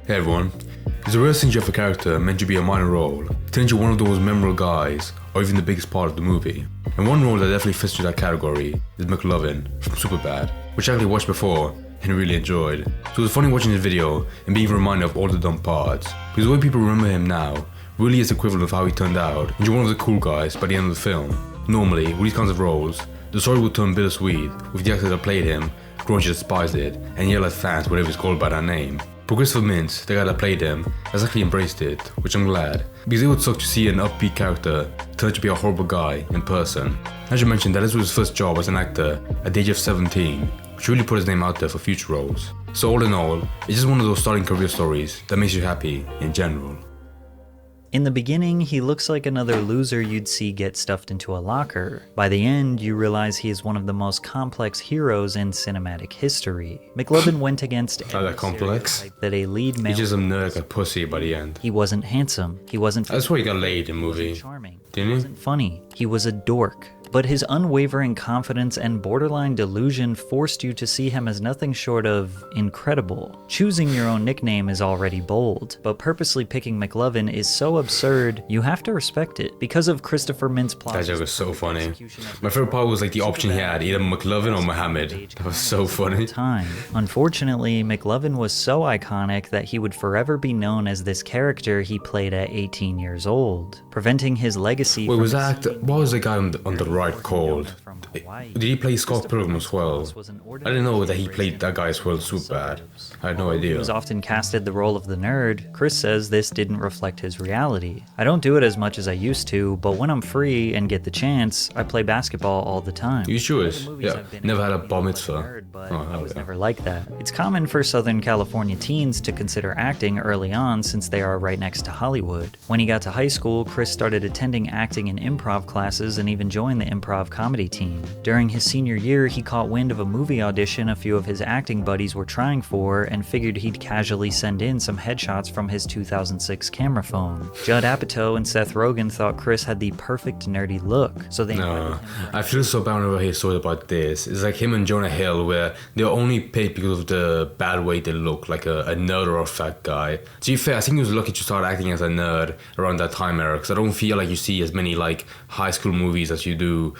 Hey everyone, is a rare change of a character meant to be a minor role, turn into one of those memorable guys, or even the biggest part of the movie. And one role that definitely fits into that category is McLovin from Superbad, which I actually watched before and really enjoyed. So it was funny watching this video and being reminded of all the dumb parts, because the way people remember him now really is equivalent of how he turned out into one of the cool guys by the end of the film. Normally, with these kinds of roles, the story would turn bittersweet, with the actor that played him growing to despise it and yell at fans whenever he's called by that name. But Christopher Mintz, the guy that played him, has actually embraced it, which I'm glad, because it would suck to see an upbeat character turn out to be a horrible guy in person. As you mentioned, that this was his first job as an actor at the age of 17, which really put his name out there for future roles. So all in all, it's just one of those starting career stories that makes you happy in general. In the beginning, he looks like another loser you'd see get stuffed into a locker. By the end, you realize he is one of the most complex heroes in cinematic history. McLovin went against every stereotype that a lead male. He's just a nerd like a pussy by the end. He wasn't handsome. He wasn't. That's why he got laid in the movie. Charming. Didn't he? Wasn't funny. He was a dork. But his unwavering confidence and borderline delusion forced you to see him as nothing short of incredible. Choosing your own nickname is already bold, but purposely picking McLovin is so absurd, you have to respect it. Because of Christopher Mintz's plot. That joke was so funny. My favorite part was like the option he had, either McLovin or Muhammad. That was so funny. Unfortunately, McLovin was so iconic that he would forever be known as this character he played at 18 years old, preventing his legacy. Wait, was that actor? What was the guy on the right called? Did he play Scott Pilgrim as well? I didn't know that he played that guy as well. Superbad. I had no idea. He was often casted the role of the nerd. Chris says this didn't reflect his reality. I don't do it as much as I used to, but when I'm free and get the chance, I play basketball all the time. You Jewish? Yeah. Never had a bar mitzvah. I was never like that. It's common for Southern California teens to consider acting early on since they are right next to Hollywood. When he got to high school, Chris started attending acting and improv classes and even joined the improv comedy team. During his senior year, he caught wind of a movie audition a few of his acting buddies were trying for and figured he'd casually send in some headshots from his 2006 camera phone. Judd Apatow and Seth Rogen thought Chris had the perfect nerdy look, so they No, I feel so bad whenever I hear stories about this. It's like him and Jonah Hill, where they're only paid because of the bad way they look, like a nerd or a fat guy. To be fair, I think he was lucky to start acting as a nerd around that time era, because I don't feel like you see as many like high school movies as you do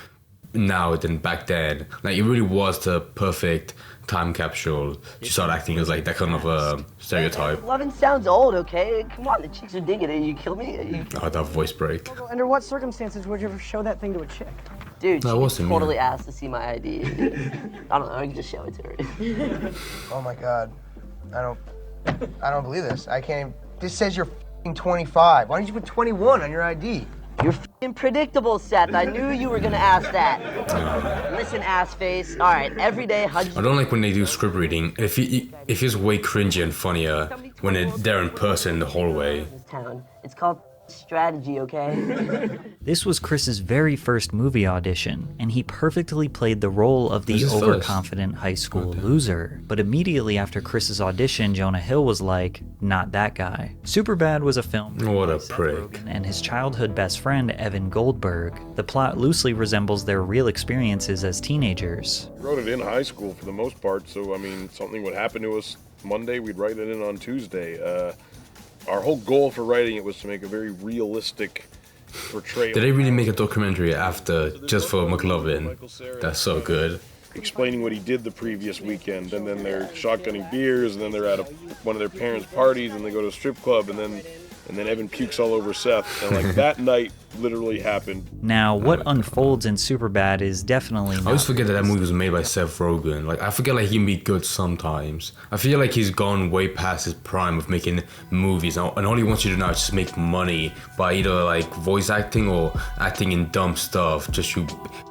now than back then. Like it really was the perfect time capsule to start acting as like that kind of a stereotype. McLovin sounds old, okay? Come on, the chicks are digging it. You kill me? Oh, that voice break. Under what circumstances would you ever show that thing to a chick? Dude, she wasn't totally asked to see my ID. I don't know, I can just show it to her. Oh my God, I don't believe this. I can't even, this says you're 25. Why don't you put 21 on your ID? You're f***ing predictable, Seth. I knew you were gonna ask that. Listen, ass face. All right, every day, I don't like when they do script reading. If it's way cringy and funnier when they're in person in the hallway. It's called strategy, okay? This was Chris's very first movie audition, and he perfectly played the role of the overconfident high school loser. But immediately after Chris's audition, Jonah Hill was like, not that guy. Superbad was a film What a Seth prick. Rogen and his childhood best friend Evan Goldberg. The plot loosely resembles their real experiences as teenagers. We wrote it in high school for the most part, so I mean, something would happen to us Monday, we'd write it in on Tuesday. Our whole goal for writing it was to make a very realistic portrayal. Did they really make a documentary after just for McLovin? That's so good. Explaining what he did the previous weekend, and then they're shotgunning beers, and then they're at one of their parents' parties, and they go to a strip club, and then Evan pukes all over Seth, and like that night literally happened. Now, what unfolds in Superbad is definitely not. I always forget that movie was made by Seth Rogen. Like I forget like he can be good sometimes. I feel like he's gone way past his prime of making movies, and all he wants you to do now is just make money by either like voice acting or acting in dumb stuff, just to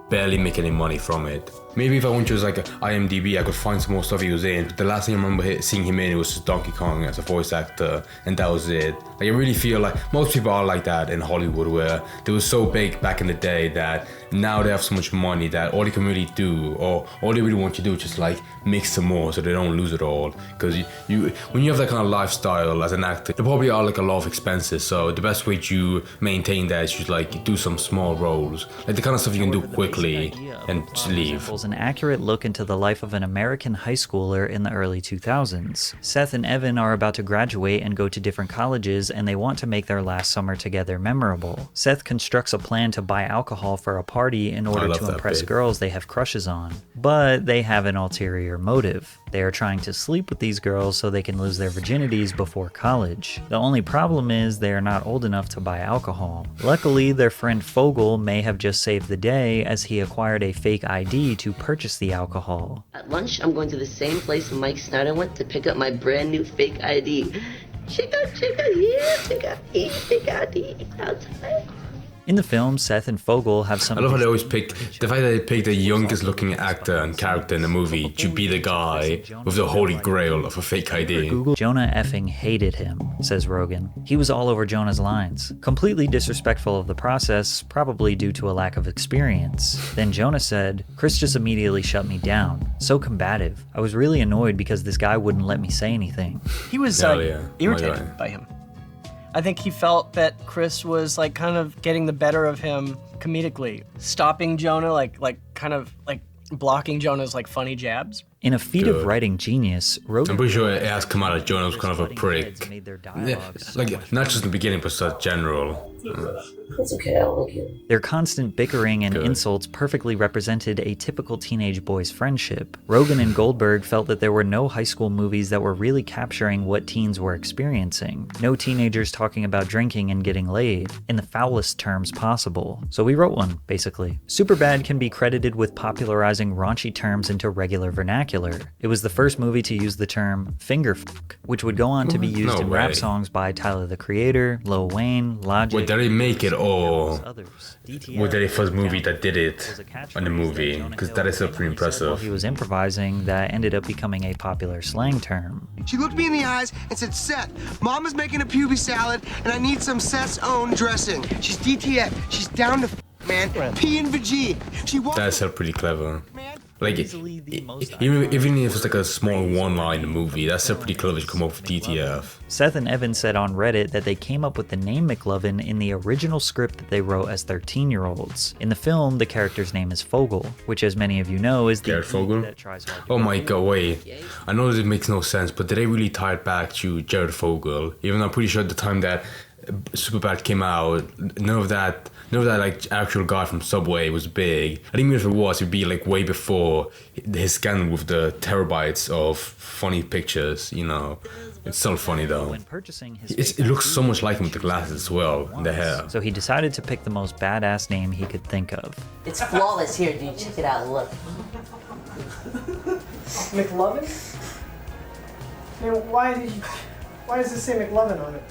barely make any money from it. Maybe if I went to his like IMDb, I could find some more stuff he was in. But the last thing I remember seeing him in, it was just Donkey Kong as a voice actor, and that was it. Like I really feel like most people are like that in Hollywood, where they were so big back in the day that now they have so much money that all they can really do, or all they really want you to do, is just like make some more so they don't lose it all. Because you when you have that kind of lifestyle as an actor, there probably are like a lot of expenses. So the best way to maintain that is just like do some small roles, like the kind of stuff you can do quickly and just leave. An accurate look into the life of an American high schooler in the early 2000s. Seth and Evan are about to graduate and go to different colleges, and they want to make their last summer together memorable. Seth constructs a plan to buy alcohol for a party in order to impress girls they have crushes on, but they have an ulterior motive. They are trying to sleep with these girls so they can lose their virginities before college. The only problem is they are not old enough to buy alcohol. Luckily, their friend Fogel may have just saved the day, as he acquired a fake ID to purchase the alcohol. At lunch, I'm going to the same place Mike Snyder went to pick up my brand new fake ID. Chica, yeah, fake ID, outside. In the film, Seth and Fogel have some... I love how they always pick the fact that they pick the youngest looking actor and character in the movie to be the guy with the holy grail of a fake ID. Jonah effing hated him, says Rogan. He was all over Jonah's lines, completely disrespectful of the process, probably due to a lack of experience. Then Jonah said, "Chris just immediately shut me down. So combative. I was really annoyed because this guy wouldn't let me say anything." He was irritated by him. I think he felt that Chris was like kind of getting the better of him comedically, stopping Jonah, like blocking Jonah's like funny jabs. In a feat of writing genius, Rogan... I'm pretty sure it has come out of Jonah was kind of a prick. Yeah, like, not just in the beginning, but just general. It's okay, I don't like you. Their constant bickering and insults perfectly represented a typical teenage boy's friendship. Rogan and Goldberg felt that there were no high school movies that were really capturing what teens were experiencing. No teenagers talking about drinking and getting laid, in the foulest terms possible. So we wrote one, basically. Superbad can be credited with popularizing raunchy terms into regular vernacular. It was the first movie to use the term finger fuck, which would go on to be used in rap songs by Tyler the Creator, Lil Wayne, Logic... Wait, did they make it, or was that the first movie that did it on the movie? Because that is still pretty impressive. He was improvising that ended up becoming a popular slang term. She looked me in the eyes and said, "Seth, Mama's making a puby salad, and I need some Seth's own dressing. She's DTF. She's down to man. P and G. She wants." That's still pretty clever. Like, even if it's like a small one-line in the movie, that's still pretty clever to come up with DTF. Seth and Evan said on Reddit that they came up with the name McLovin in the original script that they wrote as 13-year-olds. In the film, the character's name is Fogel, which, as many of you know, is the Jared Fogel? that tries hard to... Oh my god, wait. I know this makes no sense, but did they really tie it back to Jared Fogel? Even though I'm pretty sure at the time that Superbad came out, none of that like actual guy from Subway was big. I think even if it was, it'd be like way before his scandal with the terabytes of funny pictures, you know. It's still funny though. When purchasing his It looks so much like him with the glasses as well, and the hair. So he decided to pick the most badass name he could think of. It's flawless. Here, dude. Check it out. Look. McLovin? Man, why does it say McLovin on it?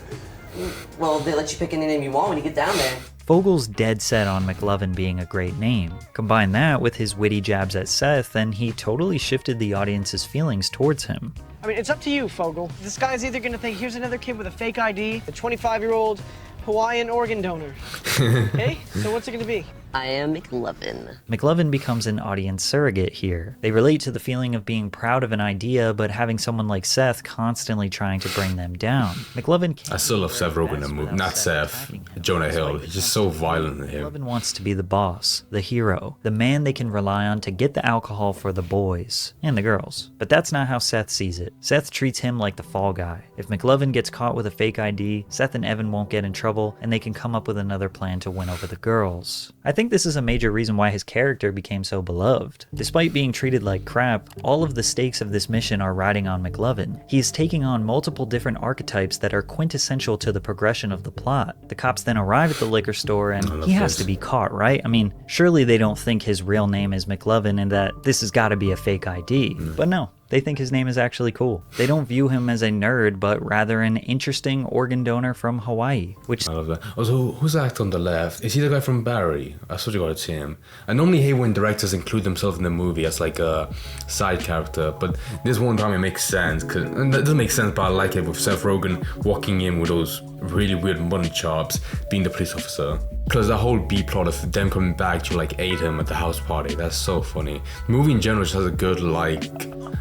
Well, they let you pick any name you want when you get down there. Fogel's dead set on McLovin being a great name. Combine that with his witty jabs at Seth, and he totally shifted the audience's feelings towards him. I mean, it's up to you, Fogel. This guy's either gonna think, here's another kid with a fake ID, a 25-year-old Hawaiian organ donor. Okay? So what's it gonna be? I am McLovin. McLovin becomes an audience surrogate here. They relate to the feeling of being proud of an idea, but having someone like Seth constantly trying to bring them down. McLovin... I still love Seth Rogen in the movie, not Seth. Jonah Hill. He's just so violent in him. McLovin wants to be the boss, the hero, the man they can rely on to get the alcohol for the boys and the girls. But that's not how Seth sees it. Seth treats him like the fall guy. If McLovin gets caught with a fake ID, Seth and Evan won't get in trouble, and they can come up with another plan to win over the girls. I think this is a major reason why his character became so beloved. Despite being treated like crap, all of the stakes of this mission are riding on McLovin. He is taking on multiple different archetypes that are quintessential to the progression of the plot. The cops then arrive at the liquor store and he has to be caught, right? I mean, surely they don't think his real name is McLovin and that this has got to be a fake ID. But no, They think his name is actually cool. They don't view him as a nerd, but rather an interesting organ donor from Hawaii, which... I love that. Also, who's the actor on the left? Is he the guy from Barry? I swear to God, it's him. I normally hate when directors include themselves in the movie as like a side character, but this one time it makes sense. And that doesn't make sense, but I like it with Seth Rogen walking in with those really weird mutton chops, being the police officer. Plus the whole B-plot of them coming back to like aid him at the house party. That's so funny. The movie in general just has a good like...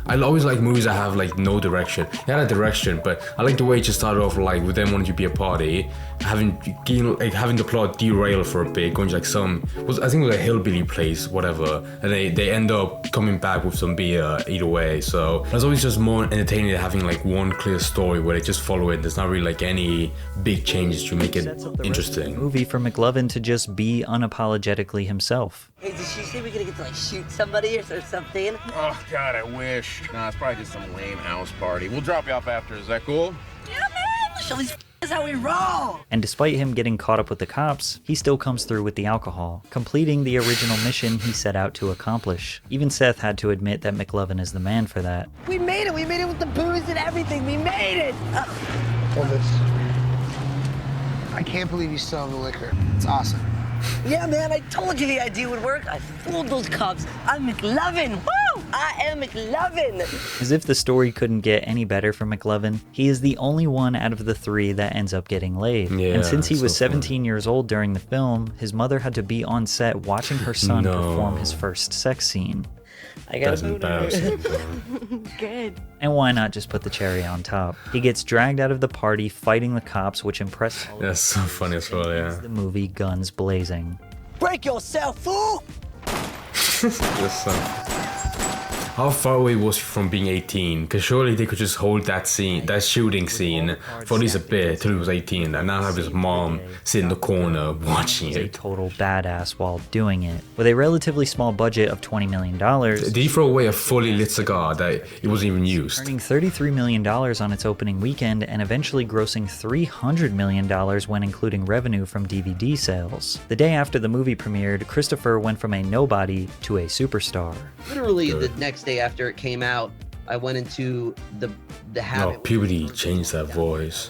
I always like movies that have like no direction. It had a direction, but I like the way it just started off like with them wanting to be a party, having the plot derail for a bit, going to like I think it was a hillbilly place, whatever, and they end up coming back with some beer either way. So it's always just more entertaining than having like one clear story where they just follow it. There's not really like any big changes to make it interesting. Movie for McLovin to just be unapologetically himself. Hey, did she say we're gonna get to like shoot somebody or something? Oh, God, I wish. Nah, it's probably just some lame house party. We'll drop you off after. Is that cool? Yeah, man! Show these is how we roll! And despite him getting caught up with the cops, he still comes through with the alcohol, completing the original mission he set out to accomplish. Even Seth had to admit that McLovin is the man for that. We made it! We made it with the booze and everything! We made it! I can't believe you still have the liquor. It's awesome. Yeah, man, I told you the idea would work. I fooled those cops. I'm McLovin. Woo! I am McLovin. As if the story couldn't get any better for McLovin, he is the only one out of the three that ends up getting laid. Yeah, and since he was so 17 years old during the film, his mother had to be on set watching her son perform his first sex scene. I got That's embarrassing. Good. And why not just put the cherry on top? He gets dragged out of the party fighting the cops, which impressed all That's so funny as well, yeah. the movie guns blazing. Break yourself, fool! How far away was he from being 18? Because surely they could just hold that shooting scene for at least a bit till he was 18 and not have his mom sit in the corner watching He's a it. total badass while doing it. With a relatively small budget of $20 million, Did he throw away a fully lit cigar that it wasn't even used? earning $33 million on its opening weekend and eventually grossing $300 million when including revenue from DVD sales. The day after the movie premiered, Christopher went from a nobody to a superstar. Literally the next day after it came out, I went into the habit. No, puberty changed that voice.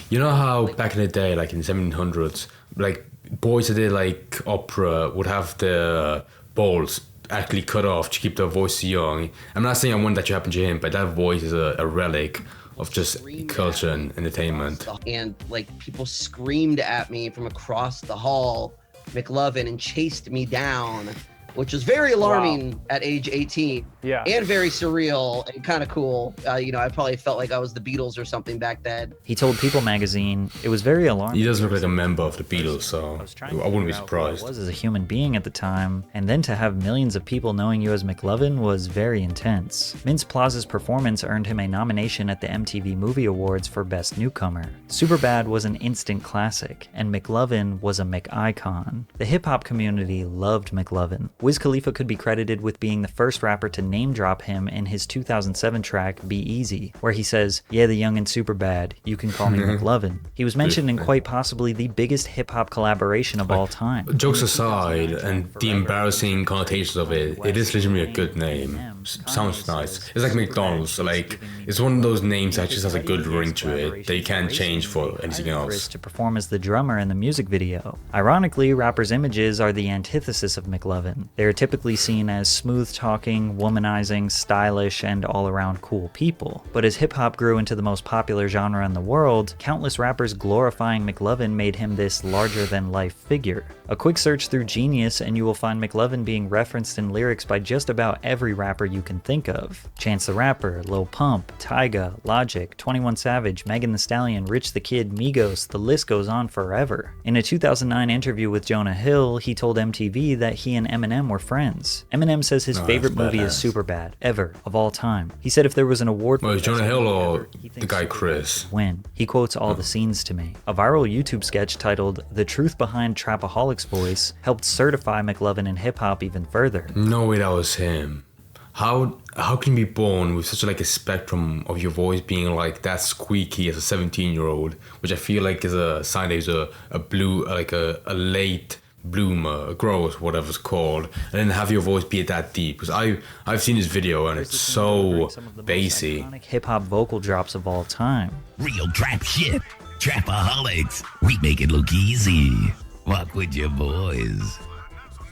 You know how back in the day, like in the 1700s, like boys that did like opera would have their balls actually cut off to keep their voice young. I'm not saying I want that to happen to him, but that voice is a relic of just culture and entertainment. And like people screamed at me from across the hall, McLovin, and chased me down, which was very alarming at age 18. Yeah. And very surreal and kind of cool. I probably felt like I was the Beatles or something back then. He told People magazine, "It was very alarming." He does look like a member of the Beatles, so I wouldn't be Who I surprised. was as a human being at the time, and then to have millions of people knowing you as McLovin was very intense. Mintz Plaza's performance earned him a nomination at the MTV Movie Awards for Best Newcomer. Superbad was an instant classic, and McLovin was a McIcon. The hip-hop community loved McLovin. Wiz Khalifa could be credited with being the first rapper to name drop him in his 2007 track Be Easy, where he says, "Yeah, the young and Superbad, you can call me McLovin." He was mentioned in quite possibly the biggest hip-hop collaboration of all time. Jokes aside, and the embarrassing connotations of it, it is legitimately a good name. Sounds nice. It's like McDonald's, like, it's one of those names that just has a good ring to it that you can't change for anything else. To perform as the drummer in the music video. Ironically, rappers' images are the antithesis of McLovin. They are typically seen as smooth-talking, womanizing, stylish, and all-around cool people. But as hip-hop grew into the most popular genre in the world, countless rappers glorifying McLovin made him this larger-than-life figure. A quick search through Genius and you will find McLovin being referenced in lyrics by just about every rapper you can think of. Chance the Rapper, Lil Pump, Tyga, Logic, 21 Savage, Megan Thee Stallion, Rich the Kid, Migos, the list goes on forever. In a 2009 interview with Jonah Hill, he told MTV that he and Eminem were friends. Eminem says his favorite movie is Superbad, ever, of all time. He said if there was an award Well, is Jonah Hill or the guy Chris? Win. He quotes all the scenes to me. A viral YouTube sketch titled "The Truth Behind Trapaholic's Voice" helped certify McLovin in hip-hop even further. No way that was him. How can you be born with such like a spectrum of your voice being like that squeaky as a 17-year-old, which I feel like is a sign that he's a late bloomer, growth, whatever it's called, and then have your voice be that deep. Because I've seen this video and it's so bassy. Hip hop vocal drops of all time. Real trap shit. Trapaholics. We make it look easy. Fuck with your boys.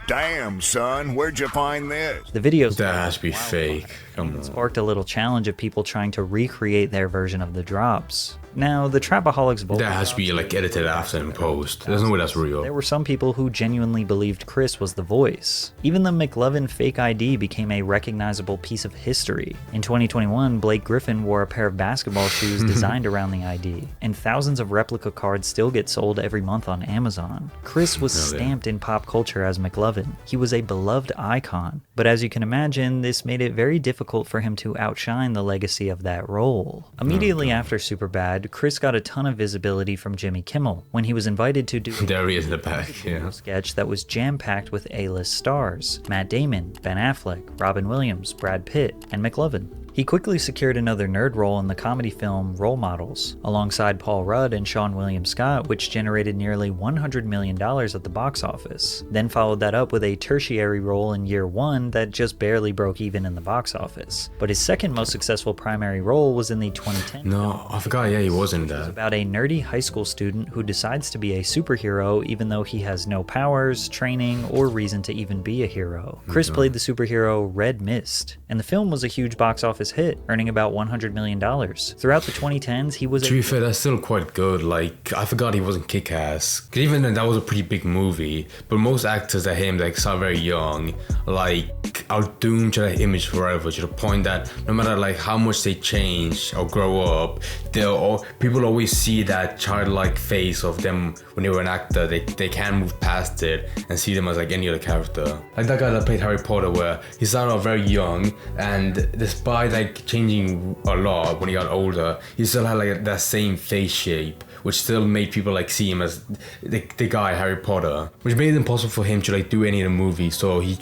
Damn, son, where'd you find this? The videos That has to be fake. Come on. sparked a little challenge of people trying to recreate their version of the drops. Now, the Trapaholics vocal That has to be like edited after in post. There's no way that's real. There were some people who genuinely believed Chris was the voice. Even the McLovin fake ID became a recognizable piece of history. In 2021, Blake Griffin wore a pair of basketball shoes designed around the ID, and thousands of replica cards still get sold every month on Amazon. Chris was stamped in pop culture as McLovin. He was a beloved icon, but as you can imagine, this made it very difficult for him to outshine the legacy of that role. Immediately after Superbad, Chris got a ton of visibility from Jimmy Kimmel when he was invited to do There he is in the back, yeah. a sketch that was jam-packed with A-list stars: Matt Damon, Ben Affleck, Robin Williams, Brad Pitt, and McLovin. He quickly secured another nerd role in the comedy film Role Models, alongside Paul Rudd and Seann William Scott, which generated nearly $100 million at the box office. Then followed that up with a tertiary role in Year One that just barely broke even in the box office. But his second most successful primary role was in the 2010 No, I forgot, yeah, he was in that. about a nerdy high school student who decides to be a superhero even though he has no powers, training, or reason to even be a hero. Chris played the superhero Red Mist, and the film was a huge box office hit, earning about $100 million. Throughout the 2010s, he was To be fair, that's still quite good. Like, I forgot he wasn't Kick-Ass. 'Cause even then, that was a pretty big movie. But most actors that him, like, start very young, like, are doomed to that image forever, to the point that no matter, like, how much they change or grow up, people always see that childlike face of them when they were an actor. They can't move past it and see them as, like, any other character. Like that guy that played Harry Potter, where he started off very young, and despite, like, changing a lot when he got older, he still had, like, that same face shape, which still made people, like, see him as the guy Harry Potter, which made it impossible for him to, like, do any of the movies. So all he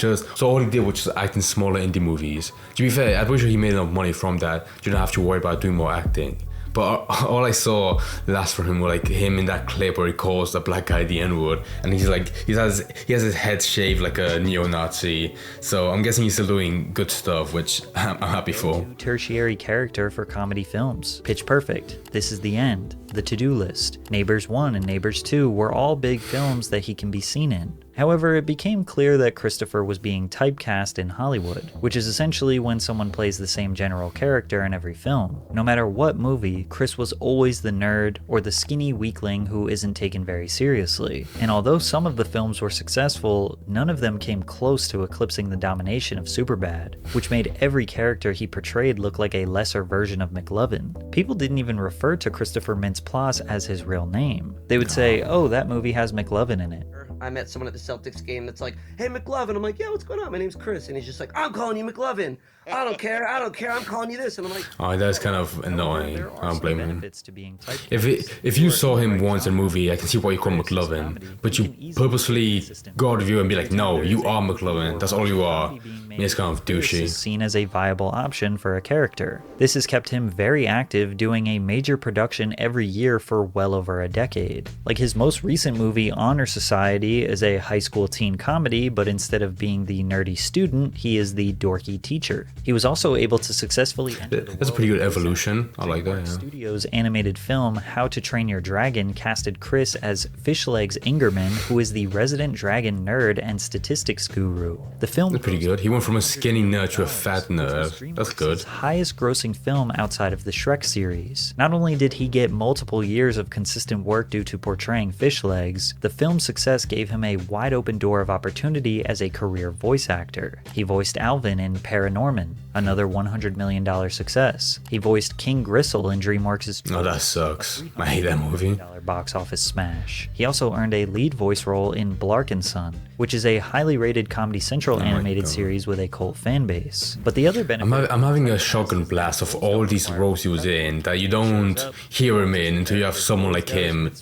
did was just act in smaller indie movies. To be fair, I'm pretty sure he made enough money from that. You don't have to worry about doing more acting. But all I saw last for him were, like, him in that clip where he calls the black guy the N-word, and he has his head shaved like a neo-Nazi. So I'm guessing he's still doing good stuff, which I'm happy for. tertiary character for comedy films. Pitch Perfect, This Is the End, The To-Do List, Neighbors 1 and Neighbors 2 were all big films that he can be seen in. However, it became clear that Christopher was being typecast in Hollywood, which is essentially when someone plays the same general character in every film. No matter what movie, Chris was always the nerd or the skinny weakling who isn't taken very seriously. And although some of the films were successful, none of them came close to eclipsing the domination of Superbad, which made every character he portrayed look like a lesser version of McLovin. People didn't even refer to Christopher Mintz-Plasse as his real name. They would say, "Oh, that movie has McLovin in it." I met someone at the Celtics game that's like, "Hey, McLovin." I'm like, "Yeah, what's going on? My name's Chris." And he's just like, "I'm calling you McLovin. I don't care. I'm calling you this." And I'm like, Oh, that's kind of annoying. I don't blame him. Benefits to being typecast. If you saw him once in a movie, I can see why you call him McLovin. But you purposely go out of you and be like, "No, you are McLovin. That's all you are." I mean, it's kind of douchey. Is seen as a viable option for a character. This has kept him very active, doing a major production every year for well over a decade. Like his most recent movie, Honor Society, is a high school teen comedy, but instead of being the nerdy student, he is the dorky teacher. He was also able to successfully enter the That's a pretty good evolution. I like that, yeah. Studio's animated film How to Train Your Dragon casted Chris as Fishlegs Ingerman, who is the resident dragon nerd and statistics guru. The film That's pretty good. He went from a skinny nerd to a fat nerd. That's good. Highest grossing film outside of the Shrek series. Not only did he get multiple years of consistent work due to portraying Fishlegs, the film's success gave him a wide open door of opportunity as a career voice actor. He voiced Alvin in Paranorman, another $100 million success. He voiced King Gristle in DreamWorks' Oh, that sucks. I hate that movie. box office smash. He also earned a lead voice role in Blark & Son, which is a highly rated Comedy Central animated series with a cult fan base. But the other benefit... I'm having a shotgun blast of all these roles he was in that you don't hear him in until you have someone like him,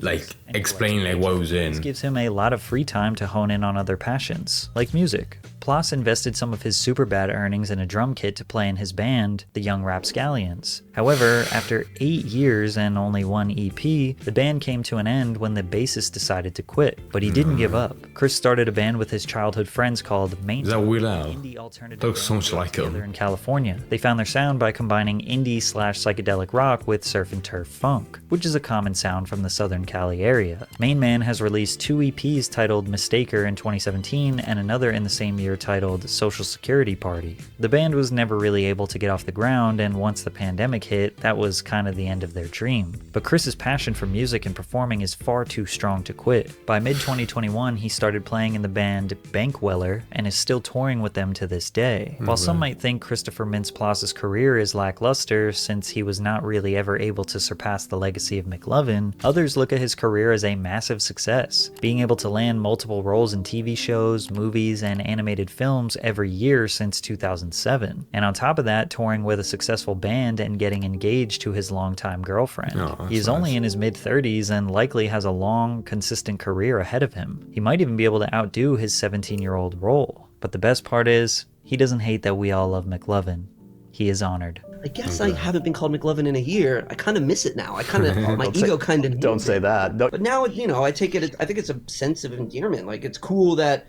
like, explain like what he was in. This gives him a lot of free time to hone in on other passions, like music, Ploss invested some of his Superbad earnings in a drum kit to play in his band, the Young Rapscallions. However, after 8 years and only 1 EP, the band came to an end when the bassist decided to quit, but he didn't give up. Chris started a band with his childhood friends called Main. Is that Weird Al? Indie alternative Looks so much like him. in California. They found their sound by combining indie/psychedelic rock with surf and turf funk, which is a common sound from the Southern Cali area. Main Man has released 2 EPs titled Mistaker in 2017 and another in the same year titled Social Security Party. The band was never really able to get off the ground, and once the pandemic hit, that was kind of the end of their dream. But Chris's passion for music and performing is far too strong to quit. By mid-2021, he started playing in the band Bankweller and is still touring with them to this day. While some might think Christopher Mintz-Plass's career is lackluster since he was not really ever able to surpass the legacy of McLovin, others look at his career as a massive success, being able to land multiple roles in TV shows, movies, and animated films every year since 2007. And on top of that, touring with a successful band and getting engaged to his longtime girlfriend. He is only in his mid-30s and likely has a long, consistent career ahead of him. He might even be able to outdo his 17-year-old role. But the best part is, he doesn't hate that we all love McLovin. He is honored. I guess I haven't been called McLovin in a year. I kind of miss it now. I kind of, my ego kind of. Don't say that. But now, I take it. I think it's a sense of endearment. Like, it's cool that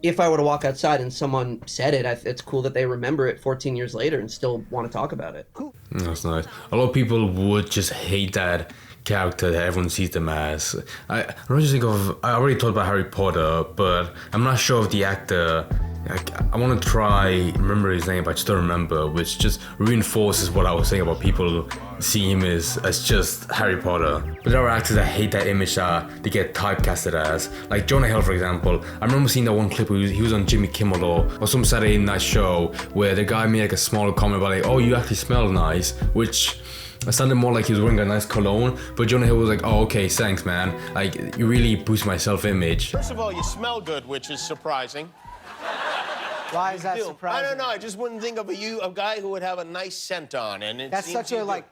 if I were to walk outside and someone said it, it's cool that they remember it 14 years later and still want to talk about it. Cool. That's nice. A lot of people would just hate that character that everyone sees them as. I already talked about Harry Potter, but I'm not sure if the actor. I want to try remember his name, but I just don't remember, which just reinforces what I was saying about people seeing him as just Harry Potter. But there are actors that hate that image that they get typecasted as. Like Jonah Hill, for example. I remember seeing that one clip where he was on Jimmy Kimmel or some Saturday Night show where the guy made like a small comment about like, oh, you actually smell nice, which it sounded more like he was wearing a nice cologne, but Jonah Hill was like, oh, okay, thanks, man. Like, you really boost my self-image. First of all, you smell good, which is surprising. Why is that I surprising? don't know. I just wouldn't think of a guy who would have a nice scent on, and it That's seems such a, like,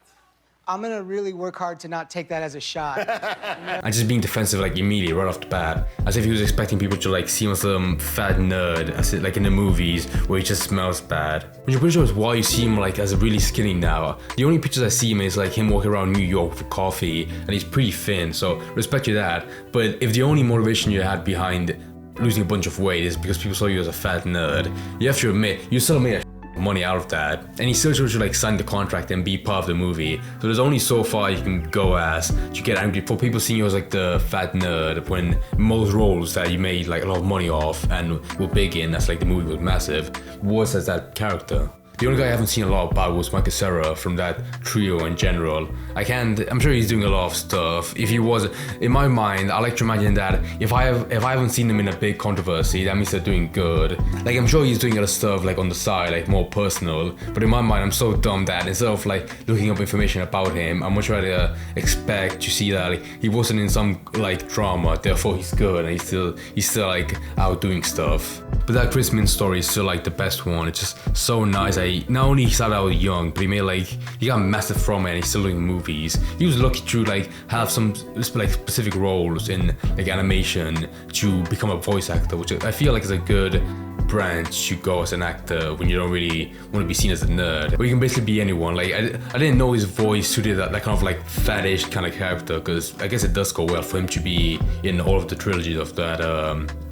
I'm gonna really work hard to not take that as a shot. And just being defensive, like, immediately, right off the bat. As if he was expecting people to, like, see him as some fat nerd, as it, like in the movies, where he just smells bad. Which I'm pretty sure is why you see him, like, as really skinny now. The only pictures I see him is, like, him walking around New York for coffee, and he's pretty thin, so respect you that. But if the only motivation you had behind losing a bunch of weight is because people saw you as a fat nerd, you have to admit, you still made money out of that, and he still should like sign the contract and be part of the movie. So there's only so far you can go as you get angry for people seeing you as like the fat nerd when most roles that you made like a lot of money off and were big in, that's like the movie was massive, was as that character. The only guy I haven't seen a lot about was Michael Cera from that trio in general. I'm sure he's doing a lot of stuff. If he was, in my mind, I like to imagine that if I haven't seen him in a big controversy, that means they're doing good. Like, I'm sure he's doing other stuff like on the side, like more personal. But in my mind, I'm so dumb that instead of like looking up information about him, I much rather expect to see that like, he wasn't in some like drama, therefore he's good and he's still like out doing stuff. But that Chris Mintz story is still like the best one. It's just so nice. Not only he started out young, but he got massive from it and he's still doing movies. He was lucky to like have some like specific roles in like animation to become a voice actor, which I feel like is a good branch to go as an actor when you don't really want to be seen as a nerd. But you can basically be anyone. Like I didn't know his voice suited that kind of like faddish kind of character, because I guess it does go well for him to be in all of the trilogies of that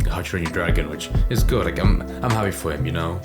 How to Train Your Dragon, which is good. Like I'm happy for him, you know.